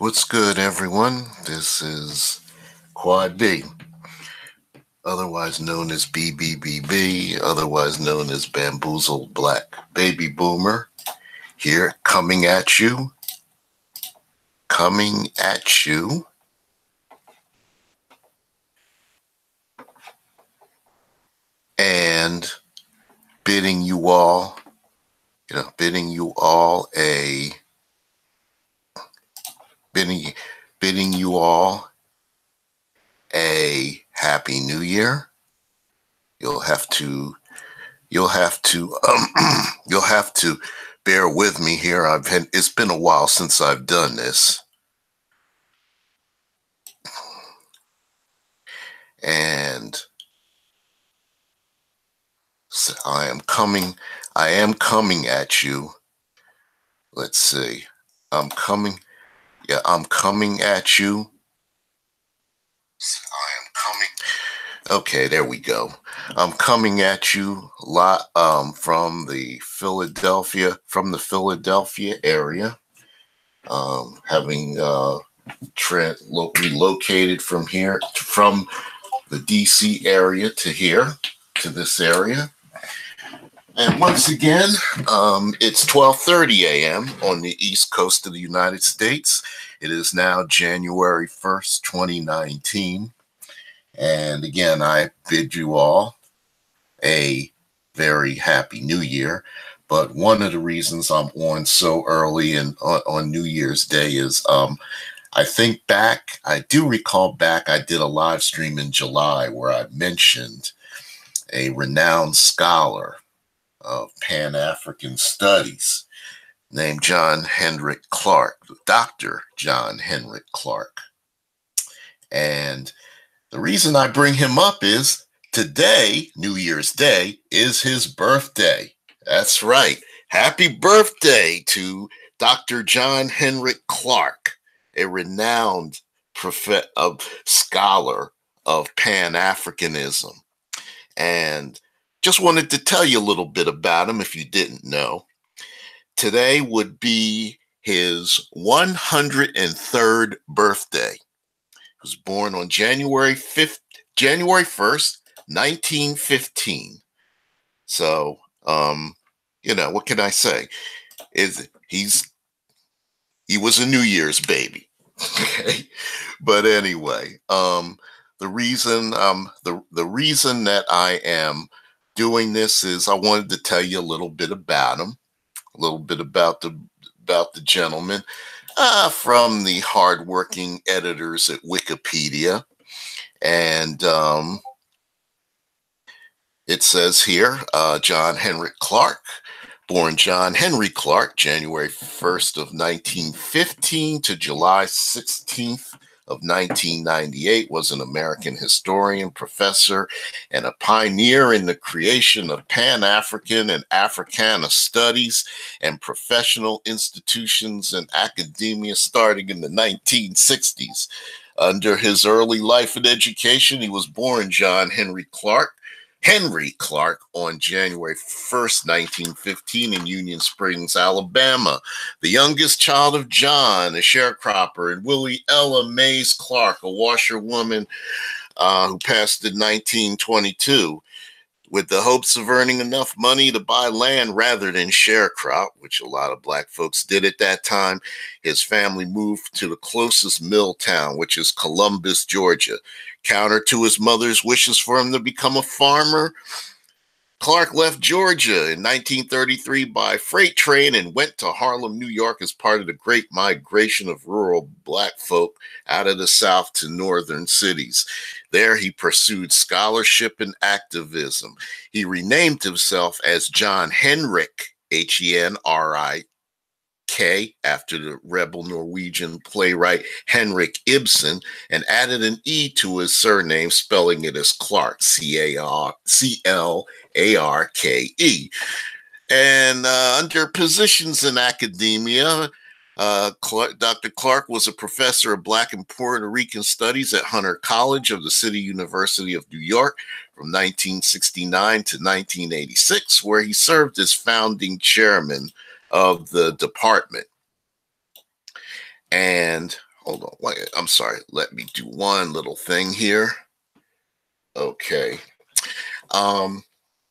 What's good, everyone? This is Quad B, otherwise known as BBBB, otherwise known as Bamboozled Black Baby Boomer, here coming at you, and bidding you all, bidding bidding you all a happy new year. You'll have to you'll have to you'll have to bear with me here. It's been a while since I've done this. And so I am coming at you. Let's see. I'm coming at you. Okay, there we go. I'm coming at you from the Philadelphia area. Having relocated from the DC area to this area. And once again, it's 12:30 a.m. on the East Coast of the United States. It is now January 1st, 2019. And again, I bid you all a very happy new year. But one of the reasons I'm on so early and on New Year's Day is I do recall back, I did a live stream in July where I mentioned a renowned scholar of Pan-African studies named Henrik Clarke, Dr. John Henrik Clarke. And the reason I bring him up is today, New Year's Day, is his birthday. That's right. Happy birthday to Dr. John Henrik Clarke, a renowned scholar of Pan-Africanism. And just wanted to tell you a little bit about him if you didn't know. Today would be his 103rd birthday. He was born on January 1st, 1915. So, what can I say? He was a New Year's baby. Okay. But anyway, the reason that I am doing this is I wanted to tell you a little bit about him, a little bit about the gentleman, from the hardworking editors at Wikipedia. And it says here, John Henrik Clarke, born John Henry Clarke, January 1st of 1915 to July 16th of 1998, was an American historian, professor, and a pioneer in the creation of Pan-African and Africana studies and professional institutions and academia starting in the 1960s. Under his early life and education, he was born John Henry Clarke on January 1st, 1915 in Union Springs, Alabama, the youngest child of John, a sharecropper, and Willie Ella Mays Clarke, a washerwoman who passed in 1922. With the hopes of earning enough money to buy land rather than sharecrop, which a lot of black folks did at that time, his family moved to the closest mill town, which is Columbus, Georgia. Counter to his mother's wishes for him to become a farmer, Clarke left Georgia in 1933 by freight train and went to Harlem, New York as part of the great migration of rural black folk out of the South to northern cities. There he pursued scholarship and activism. He renamed himself as John Henrik, Henrik, after the rebel Norwegian playwright Henrik Ibsen, and added an E to his surname, spelling it as Clarke, Clarke. And under positions in academia, Dr. Clarke was a professor of Black and Puerto Rican Studies at Hunter College of the City University of New York from 1969 to 1986, where he served as founding chairman of the department. And Hold on. Wait, I'm sorry. Let me do one little thing here. Okay. Um,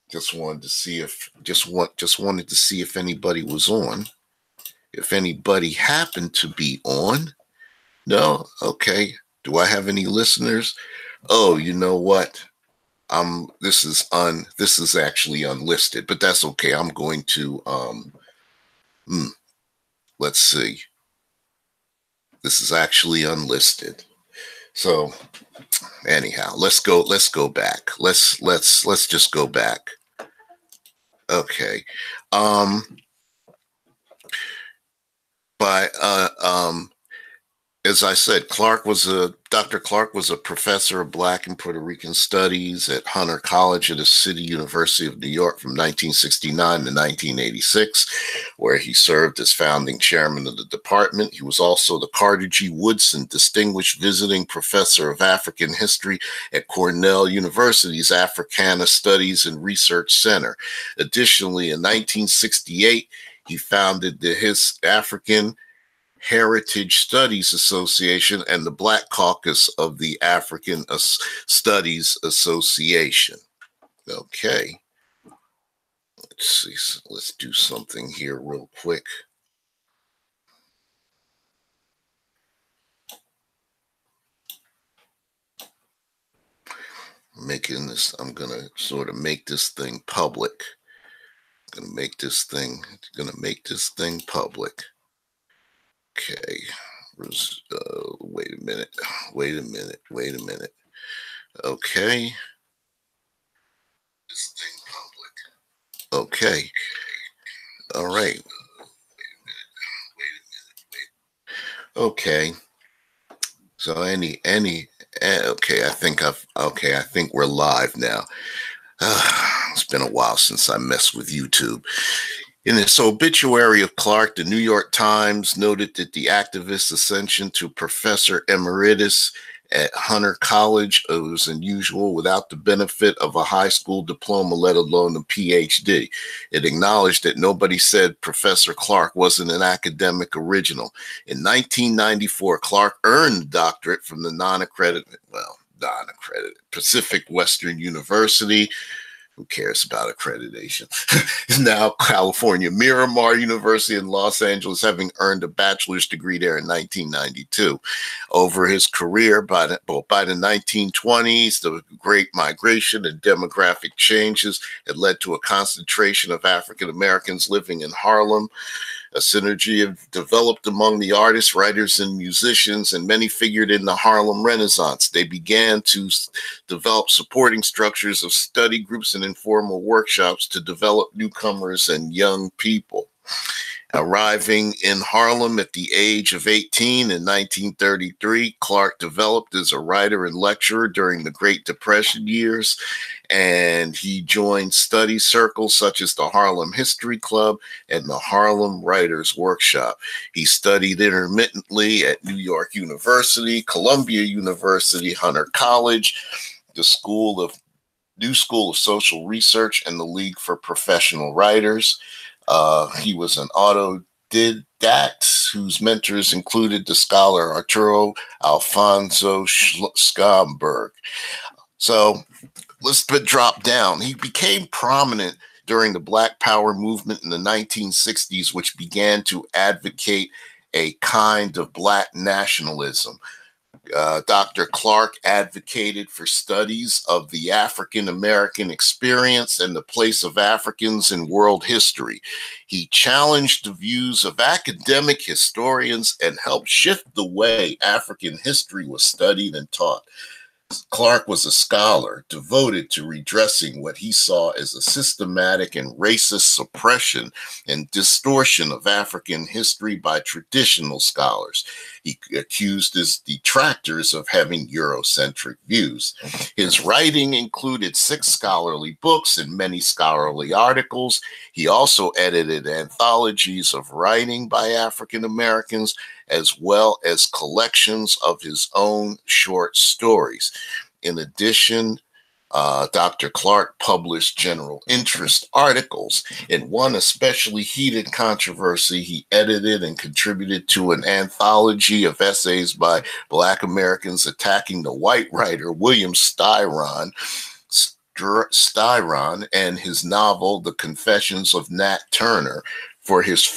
just wanted to see if just wanted to see if anybody was on. If anybody happened to be on. No? Okay. Do I have any listeners? Oh, you know what? This is actually unlisted, but that's okay. I'm going to let's see. This is actually unlisted. So anyhow, let's go back. Let's just go back. Okay. Um by As I said, Dr. Clarke was a professor of Black and Puerto Rican studies at Hunter College at the City University of New York from 1969 to 1986, where he served as founding chairman of the department. He was also the Carter G. Woodson Distinguished Visiting Professor of African History at Cornell University's Africana Studies and Research Center. Additionally, in 1968, he founded his African Heritage Studies Association and the Black Caucus of the African Studies Association. Okay. Let's see. Let's do something here real quick. I'm going to sort of make this thing public. I'm going to make this thing public. Okay. Wait a minute. Okay. This thing public. Okay. All right. Okay. So okay, I think we're live now. It's been a while since I messed with YouTube. In its obituary of Clarke, the New York Times noted that the activist's ascension to professor emeritus at Hunter College was unusual without the benefit of a high school diploma, let alone a PhD. It acknowledged that nobody said Professor Clarke wasn't an academic original. In 1994, Clarke earned a doctorate from the non-accredited Pacific Western University. Who cares about accreditation? Now California Miramar University in Los Angeles, having earned a bachelor's degree there in 1992. Over his career, by the 1920s, the Great Migration and demographic changes had led to a concentration of African Americans living in Harlem. A synergy have developed among the artists, writers, and musicians, and many figured in the Harlem Renaissance. They began to develop supporting structures of study groups and informal workshops to develop newcomers and young people. Arriving in Harlem at the age of 18 in 1933, Clarke developed as a writer and lecturer during the Great Depression years, and he joined study circles such as the Harlem History Club and the Harlem Writers Workshop. He studied intermittently at New York University, Columbia University, Hunter College, the New School of Social Research, and the League for Professional Writers. He was an autodidact whose mentors included the scholar Arturo Alfonso Schomburg. So let's drop down. He became prominent during the Black Power movement in the 1960s, which began to advocate a kind of Black nationalism. Dr. Clarke advocated for studies of the African American experience and the place of Africans in world history. He challenged the views of academic historians and helped shift the way African history was studied and taught. Clarke was a scholar devoted to redressing what he saw as a systematic and racist suppression and distortion of African history by traditional scholars. He accused his detractors of having Eurocentric views. His writing included 6 scholarly books and many scholarly articles. He also edited anthologies of writing by African Americans, as well as collections of his own short stories. In addition Dr. Clarke published general interest articles. In one especially heated controversy, he edited and contributed to an anthology of essays by Black Americans attacking the white writer William Styron and his novel, The Confessions of Nat Turner, for his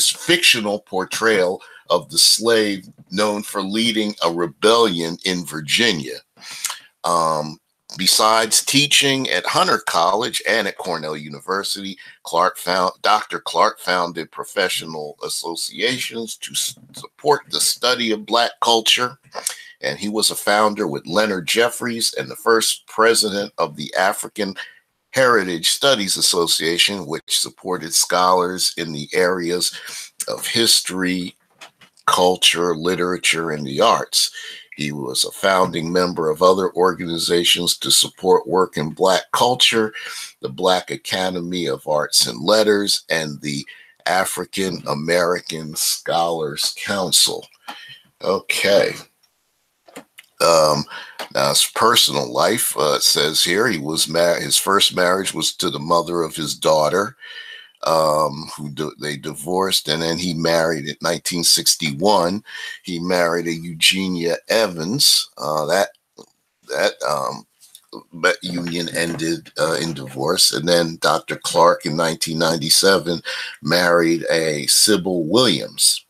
fictional portrayal of the slave known for leading a rebellion in Virginia. Besides teaching at Hunter College and at Cornell University, Dr. Clarke founded professional associations to support the study of Black culture, and he was a founder with Leonard Jeffries and the first president of the African Heritage Studies Association, which supported scholars in the areas of history, culture, literature, and the arts. He was a founding member of other organizations to support work in Black culture, the Black Academy of Arts and Letters, and the African American Scholars Council. Okay. Now his personal life, it says here, he was his first marriage was to the mother of his daughter, they divorced, and then he married in 1961. He married a Eugenia Evans. That union ended in divorce, and then Dr. Clarke in 1997 married a Sybil Williams.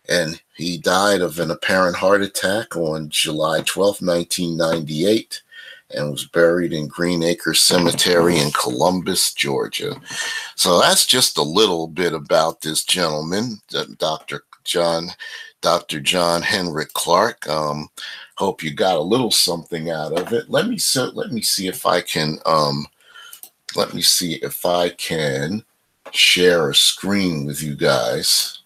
And he died of an apparent heart attack on July 12, 1998, and was buried in Green Acres Cemetery in Columbus, Georgia. So that's just a little bit about this gentleman, Dr. John Henrik Clarke. Hope you got a little something out of it. Let me see if I can share a screen with you guys.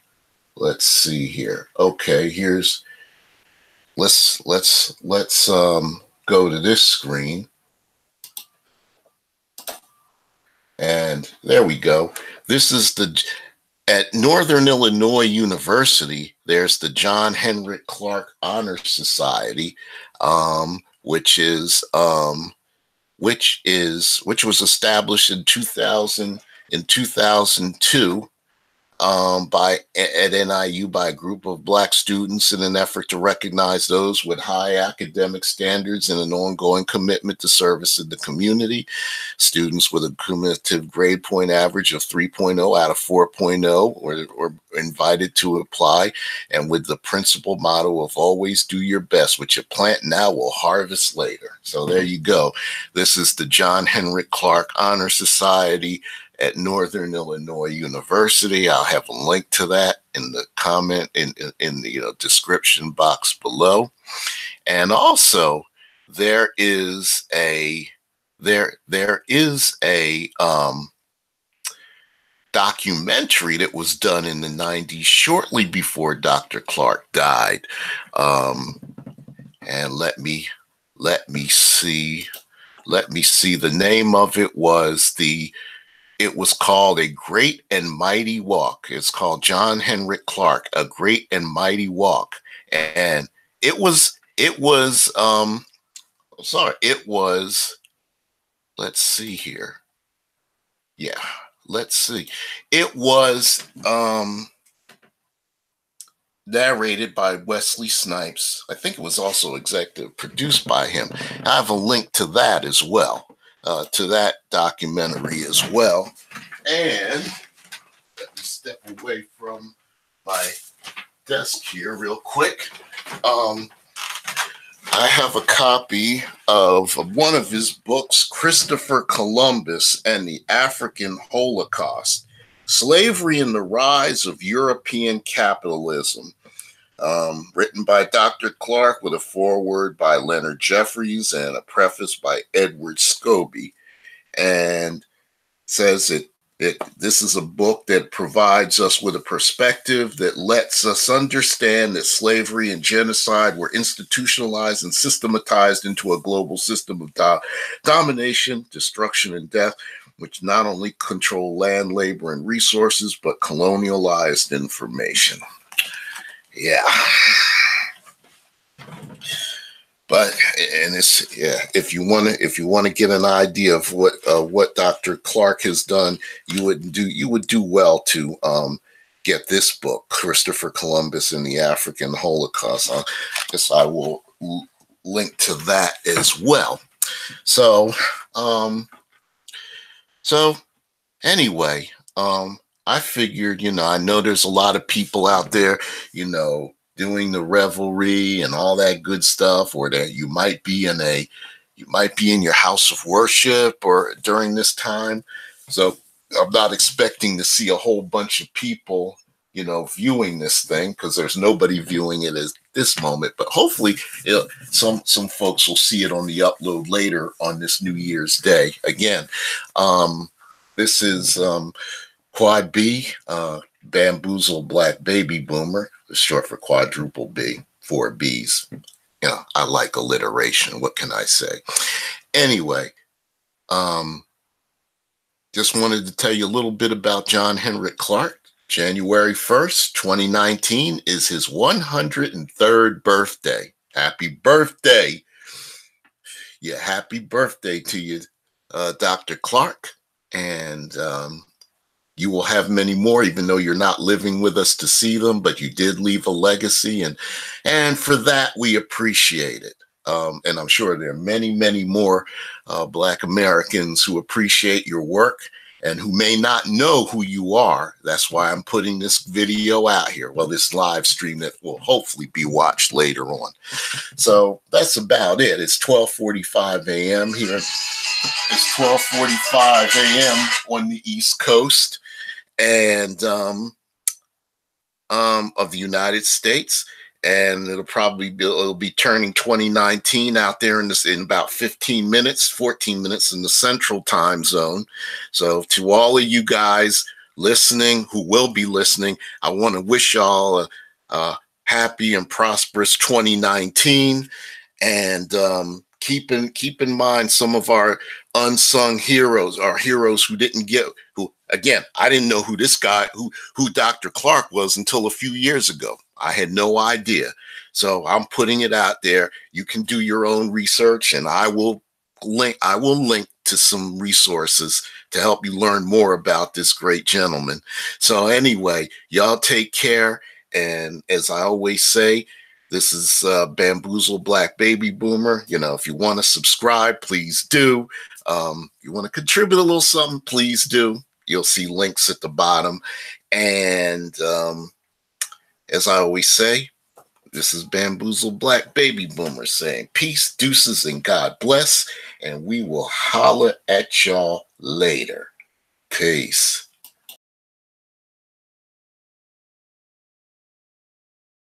Let's see here. Okay, let's go to this screen. And there we go. This is at Northern Illinois University, there's the John Henrik Clarke Honor Society, which was established in 2002. At NIU by a group of Black students in an effort to recognize those with high academic standards and an ongoing commitment to service in the community. Students with a cumulative grade point average of 3.0 out of 4.0 were invited to apply, and with the principal motto of always do your best. What you plant now will harvest later. So there you go. This is the John Henrik Clarke Honor Society at Northern Illinois University. I'll have a link to that in the comment in the description box below. And also there is a documentary that was done in the 90s shortly before Dr. Clarke died. And let me see. The name of it was called A Great and Mighty Walk. It's called John Henrik Clarke, A Great and Mighty Walk. And it was, let's see here. Yeah, let's see. It was narrated by Wesley Snipes. I think it was also executive produced by him. I have a link to that as well. To that documentary as well. And let me step away from my desk here real quick. I have a copy of one of his books, Christopher Columbus and the African Holocaust, Slavery and the Rise of European Capitalism, written by Dr. Clarke with a foreword by Leonard Jeffries and a preface by Edward Scobie. And says this is a book that provides us with a perspective that lets us understand that slavery and genocide were institutionalized and systematized into a global system of domination, destruction, and death, which not only control land, labor, and resources, but colonialized information. Yeah. But and it's yeah, if you want to get an idea of what Dr. Clarke has done, you would do well to get this book, Christopher Columbus and the African Holocaust. I guess I will link to that as well. So so anyway, I figured, I know there's a lot of people out there, doing the revelry and all that good stuff, or that you might be in your house of worship or during this time. So I'm not expecting to see a whole bunch of people, viewing this thing, because there's nobody viewing it at this moment. But hopefully, some folks will see it on the upload later on this New Year's Day. Again, this is Quad B, Bamboozle Black Baby Boomer, short for quadruple B, 4 B's. I like alliteration. What can I say? Anyway, just wanted to tell you a little bit about John Henrik Clarke. January 1st, 2019 is his 103rd birthday. Happy birthday. Yeah, happy birthday to you, Dr. Clarke. And you will have many more, even though you're not living with us to see them, but you did leave a legacy. And for that, we appreciate it. And I'm sure there are many, many more Black Americans who appreciate your work and who may not know who you are. That's why I'm putting this video out here. Well, this live stream that will hopefully be watched later on. So that's about it. It's 12:45 a.m. here. It's 12:45 a.m. on the East Coast and of the United States. And it'll be turning 2019 out there in about 15 minutes, 14 minutes in the Central Time Zone. So to all of you guys listening, who will be listening, I want to wish y'all a happy and prosperous 2019. And keep in mind some of our unsung heroes, our heroes who again, I didn't know who this guy, who Dr. Clarke was until a few years ago. I had no idea. So I'm putting it out there. You can do your own research, and I will link to some resources to help you learn more about this great gentleman. So anyway, y'all take care. And as I always say, this is Bamboozle Black Baby Boomer. If you want to subscribe, please do. You want to contribute a little something, please do. You'll see links at the bottom. And as I always say, this is Bamboozle Black Baby Boomer saying peace, deuces, and God bless. And we will holler at y'all later. Peace.